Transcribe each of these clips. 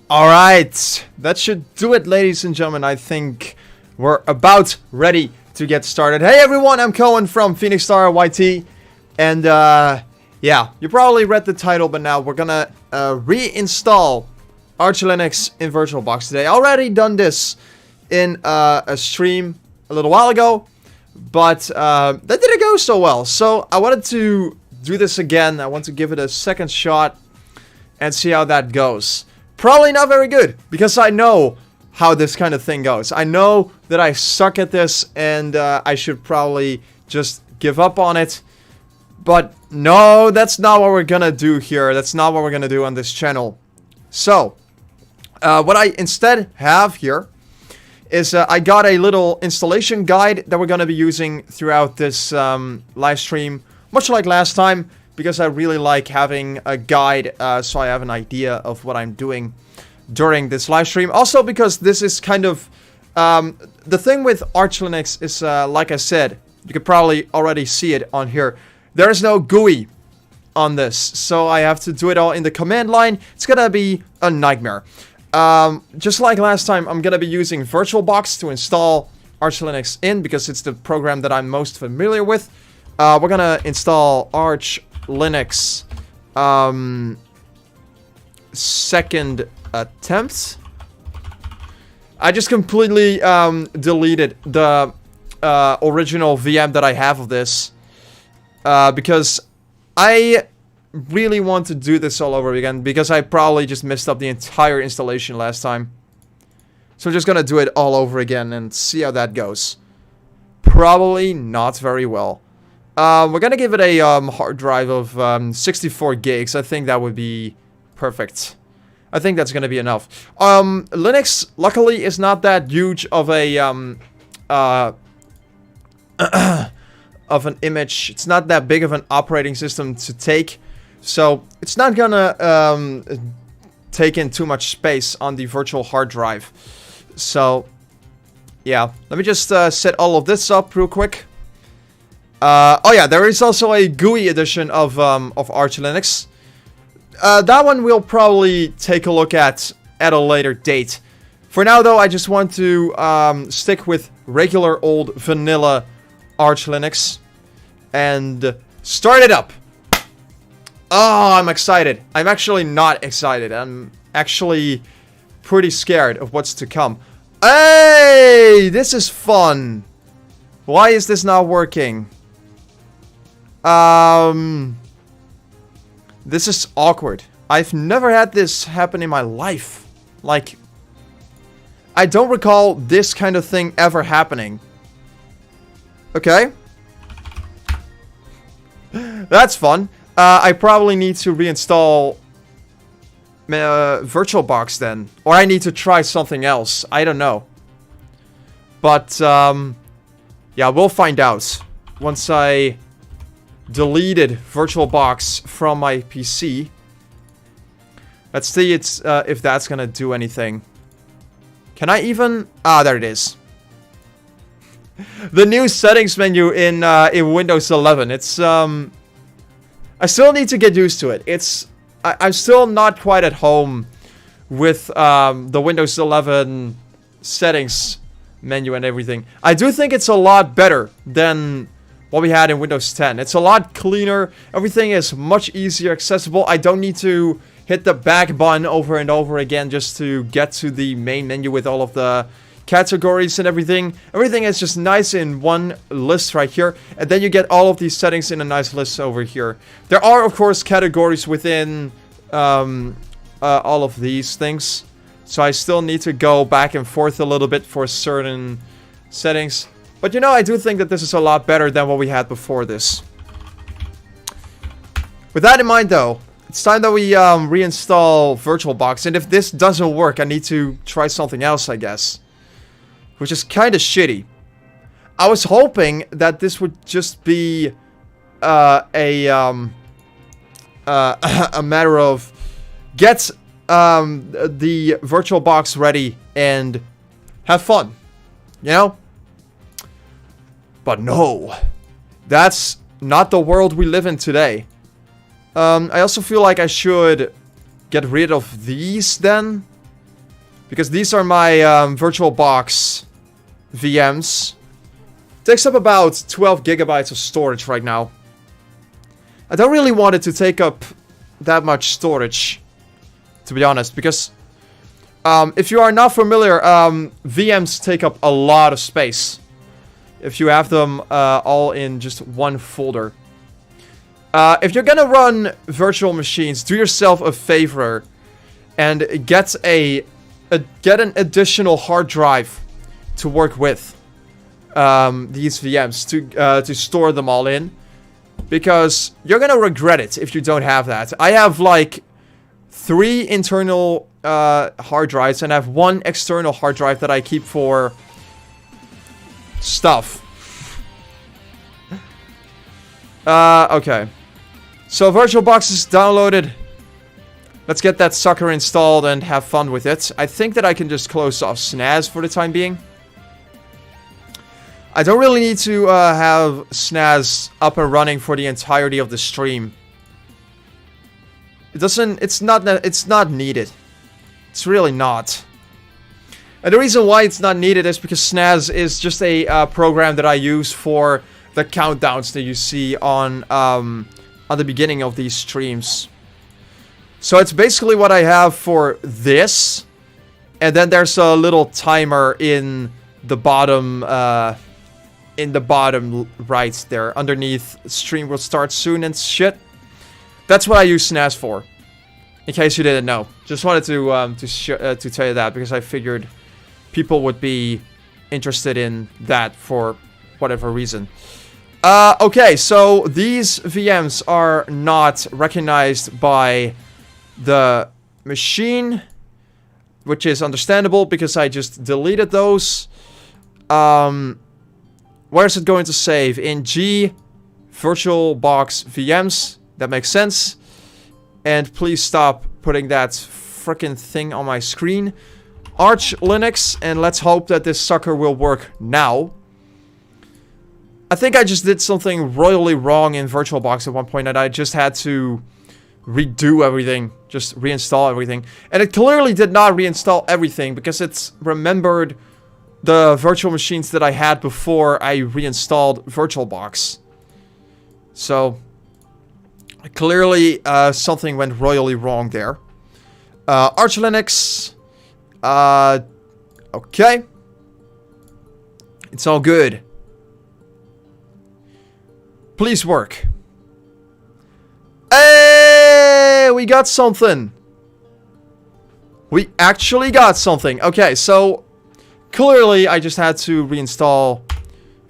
Alright, that should do it, ladies and gentlemen. I think we're about ready to get started. Hey everyone, I'm Cohen from Phoenix Star YT. And yeah, you probably read the title, but now we're gonna reinstall Arch Linux in VirtualBox today. I already done this in a stream a little while ago, but that didn't go so well. So I wanted to do this again. I want to give it a second shot and see how that goes. Probably not very good, because I know how this kind of thing goes. I know that I suck at this, and I should probably just give up on it. But no, that's not what we're gonna do here. That's not what we're gonna do on this channel. So, what I instead have here is I got a little installation guide that we're gonna be using throughout this live stream, much like last time, because I really like having a guide, so I have an idea of what I'm doing during this live stream. Also because this is kind of, the thing with Arch Linux is, like I said, you could probably already see it on here. There is no GUI on this, so I have to do it all in the command line. It's gonna be a nightmare. Just like last time, I'm gonna be using VirtualBox to install Arch Linux in, because it's the program that I'm most familiar with. We're gonna install Arch Linux second attempt. I just completely deleted the original VM that I have of this because I really want to do this all over again, because I probably just messed up the entire installation last time. So I'm just gonna do it all over again and see how that goes. Probably not very well. We're gonna give it a hard drive of 64 gigs. I think that would be perfect. I think that's gonna be enough. Linux, luckily, is not that huge of a of an image. It's not that big of an operating system to take, so it's not gonna take in too much space on the virtual hard drive. So yeah, let me just set all of this up real quick. Oh yeah, there is also a GUI edition of Arch Linux. That one we'll probably take a look at a later date. For now though, I just want to stick with regular old vanilla Arch Linux and start it up. Oh, I'm excited. I'm actually not excited. I'm actually pretty scared of what's to come. Hey, this is fun. Why is this not working? This is awkward. I've never had this happen in my life. Like, I don't recall this kind of thing ever happening. Okay. That's fun. I probably need to reinstall VirtualBox then. Or I need to try something else. I don't know. But, yeah, we'll find out once I deleted VirtualBox from my PC. Let's see if that's gonna do anything. Can I even... Ah, there it is. The new settings menu in Windows 11. It's I still need to get used to it. I'm still not quite at home with the Windows 11 settings menu and everything. I do think it's a lot better than what we had in Windows 10. It's a lot cleaner. Everything is much easier accessible. I don't need to hit the back button over and over again just to get to the main menu with all of the categories and everything. Everything is just nice in one list right here. And then you get all of these settings in a nice list over here. There are, of course, categories within all of these things. So I still need to go back and forth a little bit for certain settings. But you know, I do think that this is a lot better than what we had before this. With that in mind though, it's time that we reinstall VirtualBox. And if this doesn't work, I need to try something else, I guess. Which is kind of shitty. I was hoping that this would just be a matter of get the VirtualBox ready and have fun. You know? But no, that's not the world we live in today. I also feel like I should get rid of these then. Because these are my VirtualBox VMs. Takes up about 12 gigabytes of storage right now. I don't really want it to take up that much storage, to be honest, because if you are not familiar, VMs take up a lot of space if you have them all in just one folder. If you're gonna run virtual machines, do yourself a favor and get an additional hard drive to work with these VMs to store them all in, because you're gonna regret it if you don't have that. I have like 3 internal hard drives, and I have 1 external hard drive that I keep for stuff. Okay. So VirtualBox is downloaded. Let's get that sucker installed and have fun with it. I think that I can just close off SNAS for the time being. I don't really need to have SNAS up and running for the entirety of the stream. It's not needed. It's really not. And the reason why it's not needed is because SNAS is just a program that I use for the countdowns that you see on the beginning of these streams. So it's basically what I have for this, and then there's a little timer in the bottom right there, underneath stream will start soon and shit. That's what I use SNAS for, in case you didn't know. Just wanted to tell you that, because I figured people would be interested in that for whatever reason. Okay, so these VMs are not recognized by the machine, which is understandable because I just deleted those. Where is it going to save? In G, VirtualBox VMs. That makes sense. And please stop putting that frickin' thing on my screen. Arch Linux, and let's hope that this sucker will work now. I think I just did something royally wrong in VirtualBox at one point, and I just had to redo everything, just reinstall everything. And it clearly did not reinstall everything, because it's remembered the virtual machines that I had before I reinstalled VirtualBox. So clearly something went royally wrong there. Arch Linux. Okay. It's all good. Please work. Hey, we got something. We actually got something. Okay, so clearly I just had to reinstall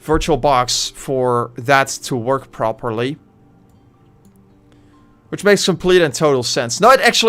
VirtualBox for that to work properly. Which makes complete and total sense. No, it actually